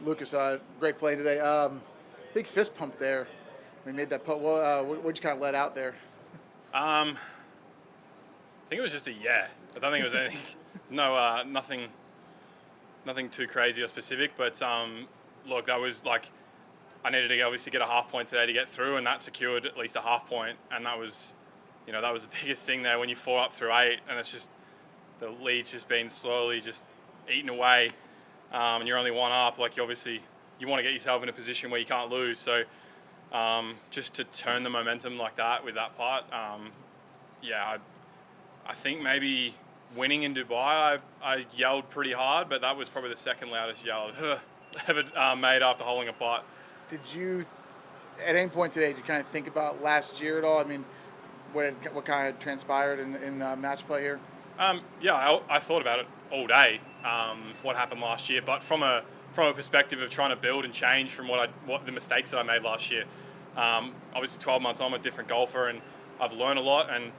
Lucas, great play today. Big fist pump there. We made that putt. What'd you kind of let out there? I think it was just a yeah. I don't think it was anything. No, nothing too crazy or specific. But look, that was like I needed to obviously get a half point today to get through, and that secured at least a half point. And that was, that was the biggest thing there when you 4 up through 8, and it's just the lead's just been slowly just eaten away, and you're only 1 up. Like you want to get yourself in a position where you can't lose. So just to turn the momentum like that with that putt, I think maybe winning in Dubai, I yelled pretty hard, but that was probably the second loudest yell I've ever made after holding a putt. Did you, at any point today, did you kind of think about last year at all? I mean, what kind of transpired in match play here? I thought about it all day, what happened last year, but from a perspective of trying to build and change from what the mistakes that I made last year. Obviously 12 months on, I'm a different golfer, and I've learned a lot, and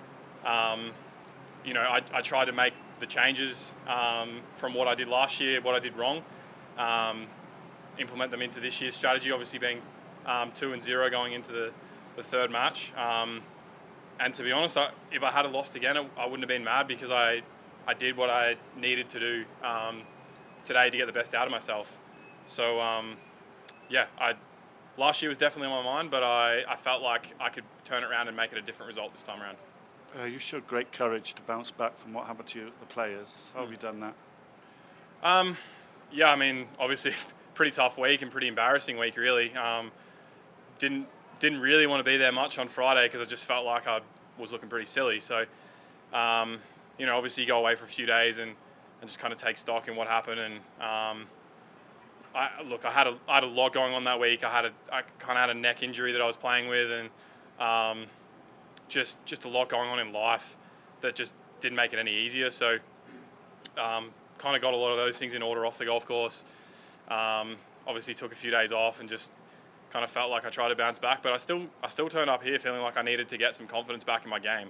I tried to make the changes from what I did last year, what I did wrong, implement them into this year's strategy, obviously being 2-0 going into the third match. And to be honest, if I had lost again, I wouldn't have been mad, because I did what I needed to do today to get the best out of myself. So, last year was definitely on my mind, but I felt like I could turn it around and make it a different result this time around. You showed great courage to bounce back from what happened to you, the players. How have you done that? I mean, obviously, pretty tough week and pretty embarrassing week, really. Didn't really want to be there much on Friday, because I just felt like I was looking pretty silly. So, obviously you go away for a few days and just kind of take stock in what happened. And I had a lot going on that week. I kind of had a neck injury that I was playing with, and just a lot going on in life that just didn't make it any easier. So, kind of got a lot of those things in order off the golf course. Obviously took a few days off and just kind of felt like I tried to bounce back, but I still turned up here feeling like I needed to get some confidence back in my game.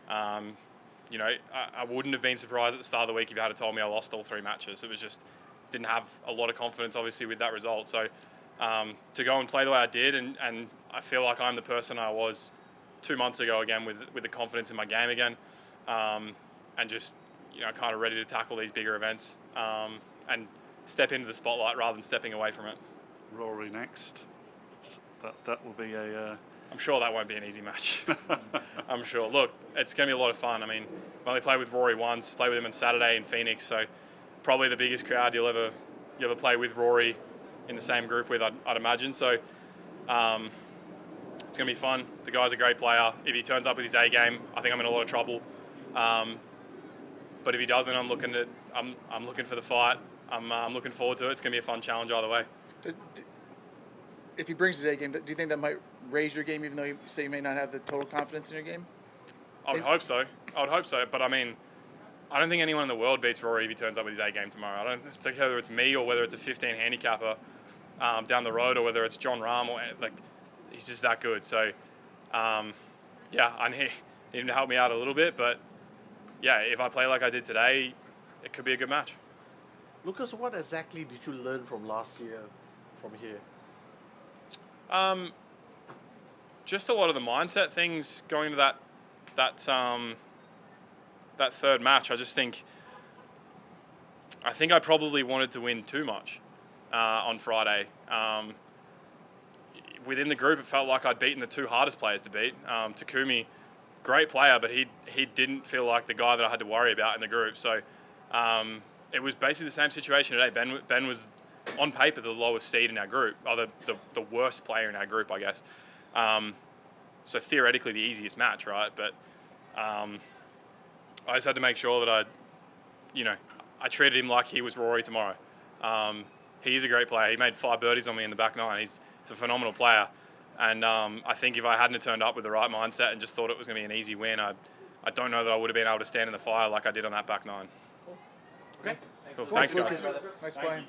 I wouldn't have been surprised at the start of the week if you had told me I lost all 3 matches. It was just didn't have a lot of confidence, obviously, with that result. So to go and play the way I did, and I feel like I'm the person I was 2 months ago again, with the confidence in my game again, and just kind of ready to tackle these bigger events and step into the spotlight rather than stepping away from it. Rory next. That will be a... I'm sure that won't be an easy match. I'm sure. Look, it's going to be a lot of fun. I mean, I've only played with Rory once, played with him on Saturday in Phoenix, so probably the biggest crowd you'll ever play with Rory in the same group with, I'd imagine. So it's going to be fun. The guy's a great player. If he turns up with his A game, I think I'm in a lot of trouble. But if he doesn't, I'm looking for the fight. I'm looking forward to it. It's going to be a fun challenge either way. If he brings his A game, do you think that might raise your game, even though you say you may not have the total confidence in your game? I would hope so. But I mean, I don't think anyone in the world beats Rory if he turns up with his A game tomorrow. I don't think whether it's me or whether it's a 15 handicapper down the road, or whether it's John Rahm, or he's just that good. So I need him to help me out a little bit. But if I play like I did today, it could be a good match. Lucas, what exactly did you learn from last year from here? Just a lot of the mindset things going into that third match. I think I probably wanted to win too much on Friday. Within the group, it felt like I'd beaten the 2 hardest players to beat. Takumi, great player, but he didn't feel like the guy that I had to worry about in the group. So it was basically the same situation today. Ben was on paper the lowest seed in our group, or the worst player in our group, I guess. So theoretically the easiest match, right? But I just had to make sure that I treated him like he was Rory tomorrow. He is a great player. He made 5 birdies on me in the back 9. He's a phenomenal player. And I think if I hadn't turned up with the right mindset and just thought it was going to be an easy win, I don't know that I would have been able to stand in the fire like I did on that back 9. Okay. Cool. Thanks, guys. Lucas. Nice playing.